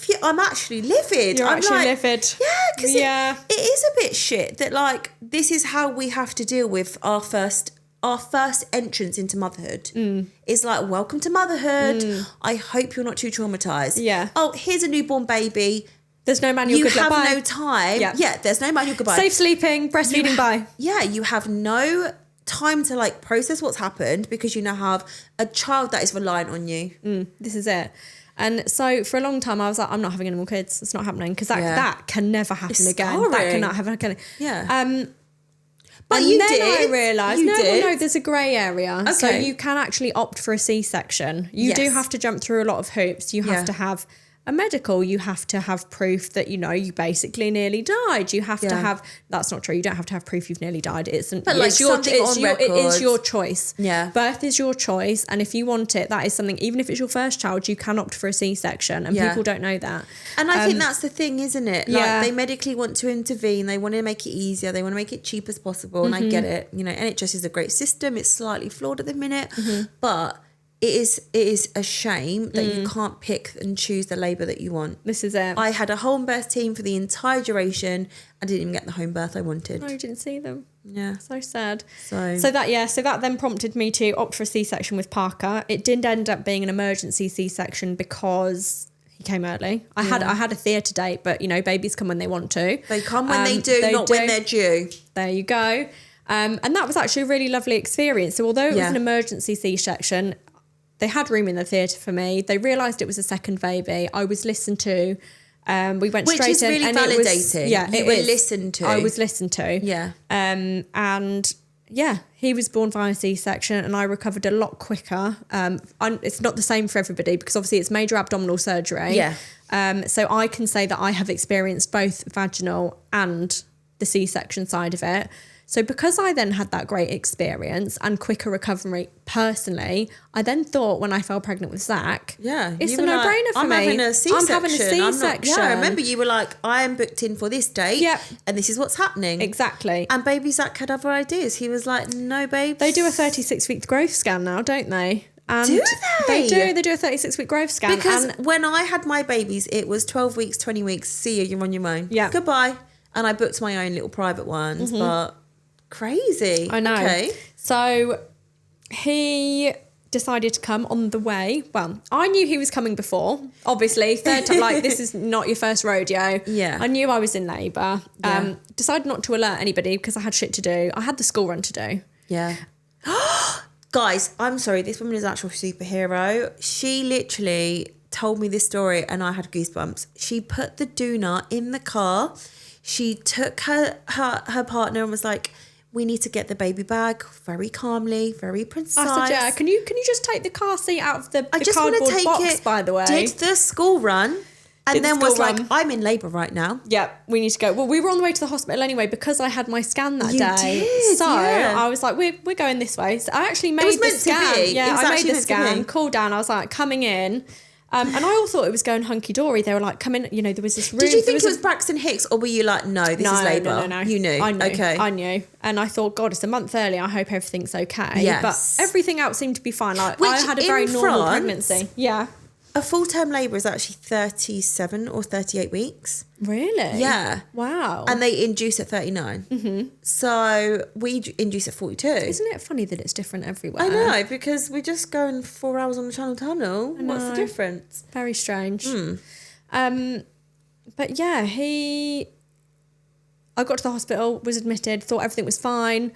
actually livid. You're I'm actually like, livid. Yeah, because it is a bit shit that like this is how we have to deal with our first entrance into motherhood. It's like, welcome to motherhood. I hope you're not too traumatized. Yeah. Oh, here's a newborn baby. There's no manual You goodbye. have no time. Yeah, there's no manual goodbye. Safe sleeping, breastfeeding, bye. Yeah, you have no time to like process what's happened because you now have a child that is reliant on you. This is it. And so for a long time I was like, I'm not having any more kids. It's not happening because that can never happen again. Scarring. That cannot happen again. Yeah. But and you then did. I realised, no, there's a grey area. Okay. So you can actually opt for a C-section. You do have to jump through a lot of hoops. You have to have a medical. You have to have proof that, you know, you basically nearly died. You have to have, that's not true. You don't have to have proof you've nearly died. It is your choice. Yeah. Birth is your choice. And if you want it, that is something, even if it's your first child, you can opt for a C-section. And people don't know that. And I think that's the thing, isn't it? Like they medically want to intervene. They want to make it easier. They want to make it cheap as possible. And I get it. You know, NHS is a great system. It's slightly flawed at the minute. But it is a shame that you can't pick and choose the labour that you want. This is it. I had a home birth team for the entire duration. I didn't even get the home birth I wanted. No, you didn't see them. Yeah. So sad. So that then prompted me to opt for a C-section with Parker. It did end up being an emergency C-section because he came early. I had a theatre date, but you know, babies come when they want to. They come when they do, not when they're due. There you go. And that was actually a really lovely experience. So although it was an emergency C-section, they had room in the theatre for me. They realised it was a second baby. I was listened to. We went straight in. Which is really validating. You were listened to. I was listened to. Yeah. And yeah, he was born via C-section and I recovered a lot quicker. It's not the same for everybody because obviously it's major abdominal surgery. Yeah. So I can say that I have experienced both vaginal and the C-section side of it. So because I then had that great experience and quicker recovery personally, I then thought when I fell pregnant with Zach, it's a no-brainer for me. I'm having a C-section. I'm having a C-section. I remember you were like, I am booked in for this date and this is what's happening. Exactly. And baby Zach had other ideas. He was like, no, babe. They do a 36-week growth scan now, don't they? And do they? They do a 36-week growth scan. Because when I had my babies, it was 12 weeks, 20 weeks. See you, you're on your own. Yeah. Goodbye. And I booked my own little private ones, but... Crazy. I know. Okay. So he decided to come on the way. Well, I knew he was coming before. Obviously, third time, like this is not your first rodeo. Yeah. I knew I was in labour. Yeah. Decided not to alert anybody because I had shit to do. I had the school run to do. Yeah. Guys, I'm sorry. This woman is an actual superhero. She literally told me this story and I had goosebumps. She put the doona in the car. She took her partner and was like, we need to get the baby bag very calmly, very precise. I said, yeah, can you just take the car seat out of the I just cardboard want to take box, it, by the way? Did the school run. And then school was like, run. I'm in labour right now. Yeah, we need to go. Well, we were on the way to the hospital anyway because I had my scan that You day. did, so yeah. I was like, we're going this way. So I actually made was the meant to scan. be. Yeah, It was I made actually the meant to scan, be. called down. I was like, coming in. And I all thought it was going hunky-dory. They were like, come in, there was this room. Did you think there it was Braxton Hicks, or were you like, no, this is labour? No. You knew. I knew. Okay. I knew. And I thought, God, it's a month early. I hope everything's okay. Yes. But everything else seemed to be fine. Like, Which I had a in very normal France- pregnancy. Yeah. A full-term labour is actually 37 or 38 weeks. Really? Yeah. Wow. And they induce at 39. Mm-hmm. So we induce at 42. Isn't it funny that it's different everywhere? I know, because we're just going 4 hours on the Channel Tunnel. What's the difference? Very strange. But yeah, I got to the hospital, was admitted, thought everything was fine.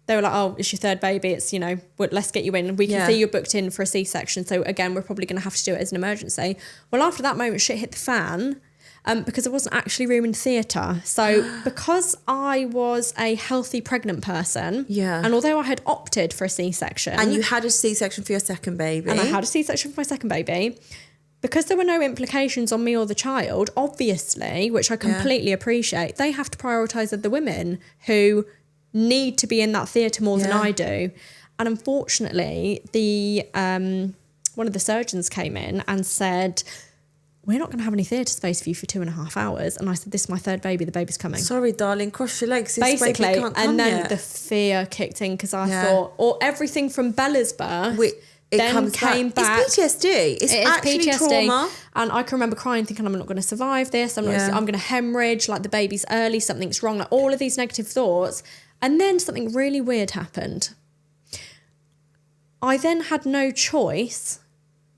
They were like, oh, it's your third baby. It's, let's get you in. We can see you're booked in for a C-section. So again, we're probably going to have to do it as an emergency. Well, after that moment, shit hit the fan because there wasn't actually room in theatre. So because I was a healthy pregnant person, and although I had opted for a C-section. And you had a C-section for your second baby. And I had a C-section for my second baby. Because there were no implications on me or the child, obviously, which I completely appreciate, they have to prioritise the women who need to be in that theatre more than I do. And unfortunately, one of the surgeons came in and said, we're not going to have any theatre space for you for 2.5 hours. And I said, this is my third baby, the baby's coming. Sorry, darling, cross your legs. This Basically, baby can't come and then yet. the fear kicked in because I thought, or everything from Bella's birth... It then comes came back. It's PTSD. It's actually trauma. And I can remember crying, thinking I'm not going to survive this. I'm going to hemorrhage. Like the baby's early, something's wrong. Like all of these negative thoughts. And then something really weird happened. I then had no choice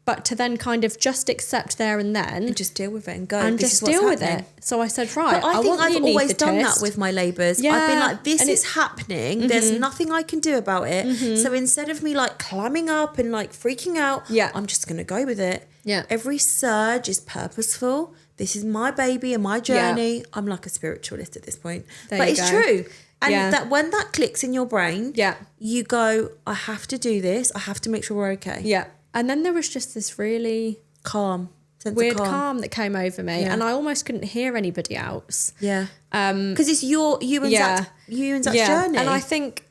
but to then kind of just accept there and then. And just deal with it and go. And this just is what's deal with happening. it. So I said, right, But I think want I've the always done that anaesthetist. with my labours. Yeah. I've been like, this And is happening. There's nothing I can do about it. So instead of me like climbing up and like freaking out, I'm just going to go with it. Yeah. Every surge is purposeful. This is my baby and my journey. I'm like a spiritualist at this point. But it's true. And that when that clicks in your brain, you go, I have to do this. I have to make sure we're okay. Yeah. And then there was just this really calm. Weird calm that came over me, and I almost couldn't hear anybody else. Yeah, because it's you and Zach's journey, and I think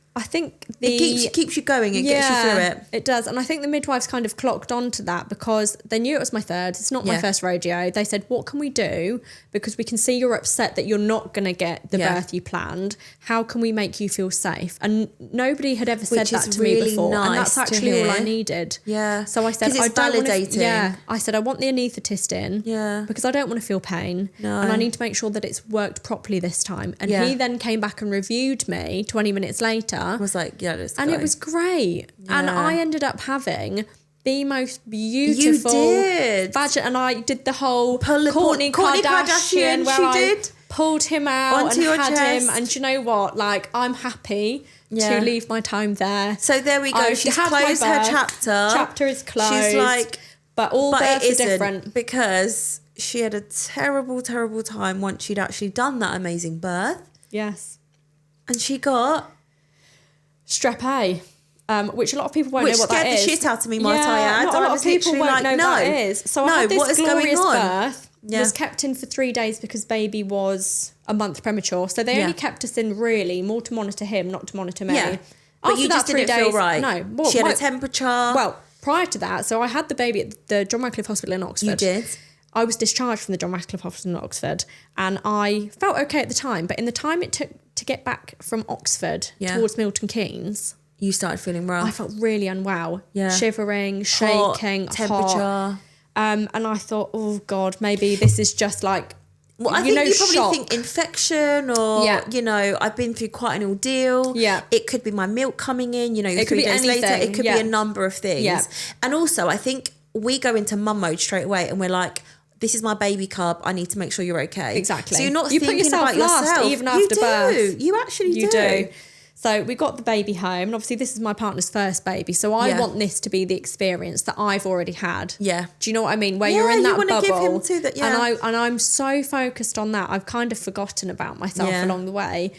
it keeps you going. It gets you through it. It does, and I think the midwives kind of clocked onto that because they knew it was my third. It's not my first rodeo. They said, "What can we do? Because we can see you're upset that you're not going to get the birth you planned. How can we make you feel safe?" And nobody had ever said that to me before, and that's actually all I needed. Yeah. So I said, it's validating. I said I want the anaesthetist in. Yeah. Because I don't want to feel pain. No. And I need to make sure that it's worked properly this time. And he then came back and reviewed me 20 minutes later. I was like, let's go. And it was great. Yeah. And I ended up having the most beautiful vagina. And I did the whole Kourtney Kardashian where I pulled him out onto and your had chest. him. And do you know what? Like, I'm happy to leave my time there. So there we go. She's closed her chapter. Chapter is closed. She's like... But all births are different. Because she had a terrible, terrible time once she'd actually done that amazing birth. Yes. And she got... Strep A. Which a lot of people won't know what that is. Which scared the shit out of me, might I add. Not a lot of people won't know what that is. So I had this glorious birth. Was kept in for 3 days because baby was a month premature. So they only kept us in really more to monitor him, not to monitor me. Yeah. But After you just didn't feel right. No. Well, she had a temperature. Well, prior to that, so I had the baby at the John Radcliffe Hospital in Oxford. You did? I was discharged from the John Radcliffe Hospital in Oxford and I felt okay at the time. But in the time it took to get back from Oxford towards Milton Keynes... You started feeling rough. I felt really unwell. Yeah. Shivering, shaking, temperature. Hot. And I thought, oh God, maybe this is just like, well, I think you probably think infection or, I've been through quite an ordeal. Yeah. It could be my milk coming in, it 3 days later. It could be a number of things. Yeah. And also, I think we go into mum mode straight away and we're like, this is my baby cub. I need to make sure you're okay. Exactly. So you're not you thinking put yourself about last, yourself. even after birth. You actually do. You do. So we got the baby home, and obviously this is my partner's first baby, so I want this to be the experience that I've already had. Yeah. Do you know what I mean? Where you're in that bubble. Give him to that, and I'm so focused on that, I've kind of forgotten about myself along the way.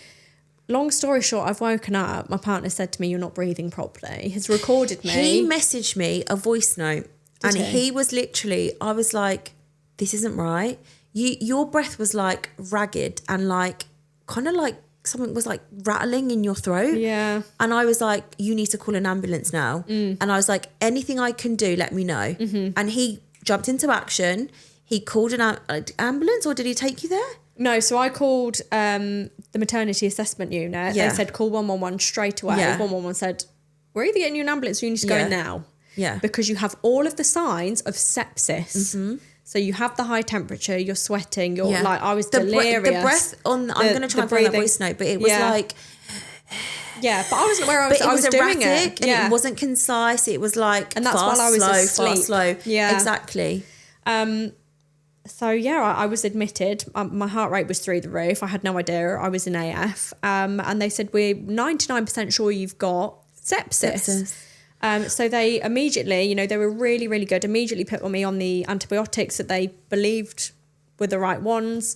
Long story short, I've woken up, my partner said to me, you're not breathing properly. He's recorded me. He messaged me a voice note, and he was literally, I was like, this isn't right. Your breath was like ragged and like kind of like something was like rattling in your throat. Yeah. And I was like, you need to call an ambulance now. And I was like, anything I can do, let me know. And he jumped into action. He called an ambulance, or did he take you there? No, so I called the maternity assessment unit. Yeah. They said call 111 straight away. Yeah. 111 said, we're either getting you an ambulance or you need to go in now. Yeah. Because you have all of the signs of sepsis. So you have the high temperature, you're sweating, you're like, I was delirious. The breath on, I'm going to try and find that voice note, but it was like... Yeah, but I wasn't aware I was doing it. And it wasn't concise. It was like and that's fast, while I was slow, asleep. fast, slow. Yeah. Exactly. So yeah, I was admitted. My heart rate was through the roof. I had no idea I was in AF. And they said, we're 99% sure you've got sepsis. So they immediately, you know, they were really, really good. Immediately put me on the antibiotics that they believed were the right ones.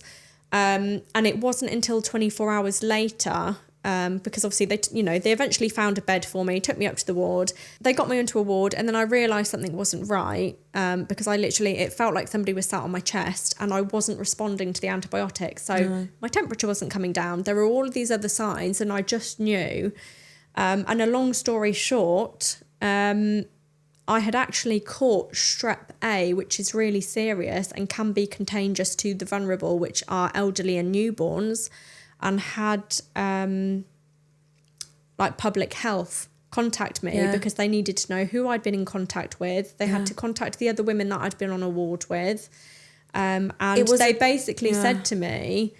And it wasn't until 24 hours later, because obviously they eventually found a bed for me, took me up to the ward. They got me into a ward, and then I realised something wasn't right, because it felt like somebody was sat on my chest and I wasn't responding to the antibiotics. So my temperature wasn't coming down. There were all of these other signs, and I just knew. And a long story short, I had actually caught strep A, which is really serious and can be contagious to the vulnerable, which are elderly and newborns, and had like public health contact me because they needed to know who I'd been in contact with. They had to contact the other women that I'd been on a ward with. And they basically said to me,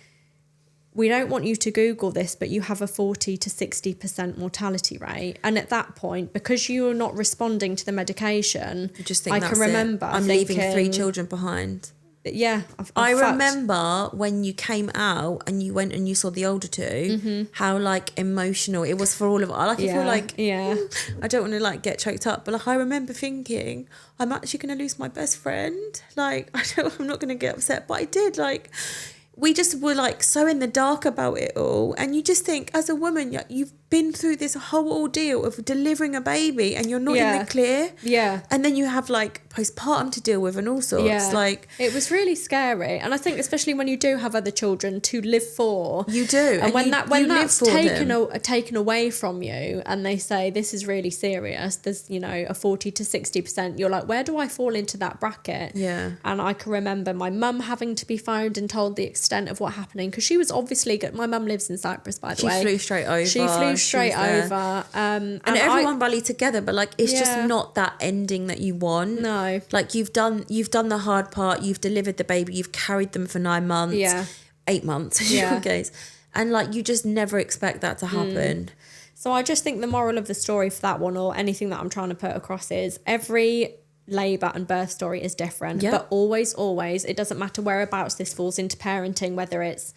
we don't want you to Google this, but you have a 40 to 60% mortality rate. And at that point, because you're not responding to the medication, You just think I can remember I'm leaving 3 children behind. Yeah. I remember when you came out and you went and you saw the older two, how like emotional it was for all of us. I feel like, I don't want to like get choked up, but like I remember thinking, I'm actually going to lose my best friend. Like, I'm not going to get upset, but I did. Like, we just were like so in the dark about it all. And you just think, as a woman, you've been through this whole ordeal of delivering a baby and you're not in the clear. Yeah. And then you have like postpartum to deal with and all sorts. Yeah. Like, it was really scary. And I think especially when you do have other children to live for. You do. And when that's taken away from you and they say this is really serious, there's, you know, a 40 to 60%, you're like, where do I fall into that bracket? Yeah. And I can remember my mum having to be phoned and told the extent of what happening, because she was obviously my mum lives in Cyprus, by the way. She flew straight over. She flew straight over. And everyone rallied together, but like it's just not that ending that you want. No. Like you've done the hard part, you've delivered the baby, you've carried them for 9 months. Yeah. 8 months. Yeah. Okay. And like you just never expect that to happen. So I just think the moral of the story for that one, or anything that I'm trying to put across, is every labour and birth story is different, but always it doesn't matter whereabouts this falls into parenting, whether it's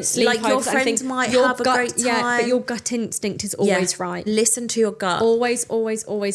sleep, like your friends might have a great time, but your gut instinct is always right. Listen to your gut. Always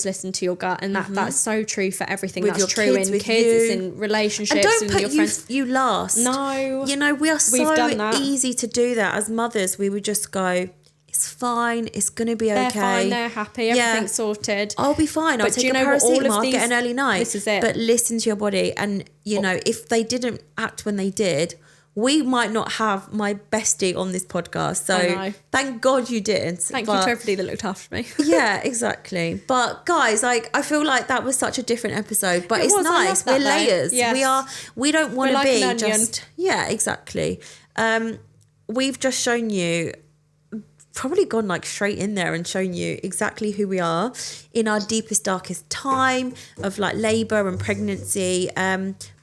listen to your gut, and that's so true for everything. With that's your true kids, in with kids, you. it's in relationships, and don't and put your friends. you last. No, you know, we are We've done that. so easy to do that as mothers. We would just go, it's fine, it's gonna be okay. They're fine, they're happy, everything's sorted. I'll be fine. I'll take a paracetamol, I'll get an early night. This is it. But listen to your body, and you know, if they didn't act when they did, we might not have my bestie on this podcast. So thank God you didn't. Thank you to everybody that looked after me. Yeah, exactly. But guys, like I feel like that was such a different episode. But it's nice. We're layers. Yes. We don't want to be like just exactly. We've just shown you, probably gone like straight in there and shown you exactly who we are in our deepest, darkest time of like labour and pregnancy.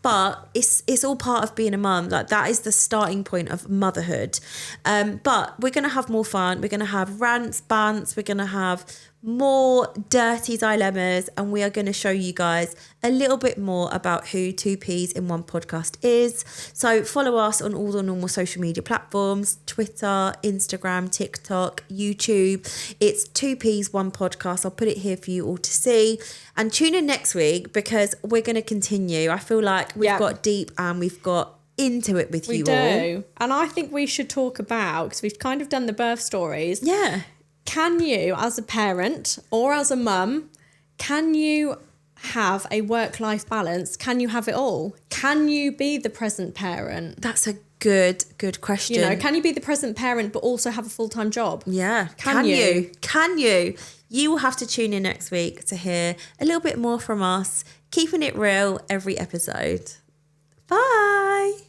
But it's all part of being a mum. Like that is the starting point of motherhood. But we're gonna have more fun. We're gonna have rants, bants. We're gonna have more dirty dilemmas, and we are going to show you guys a little bit more about who Two Peas in One podcast is. So follow us on all the normal social media platforms: Twitter, Instagram, TikTok, YouTube. It's Two Peas One podcast. I'll put it here for you all to see, and tune in next week because we're going to continue. I feel like we've got deep and we've got into it with you all. We do. And I think we should talk about, because we've kind of done the birth stories. Yeah. Can you, as a parent or as a mum, can you have a work-life balance? Can you have it all? Can you be the present parent? That's a good question. You know, can you be the present parent but also have a full-time job? Yeah. Can you? Can you? You will have to tune in next week to hear a little bit more from us, keeping it real every episode. Bye.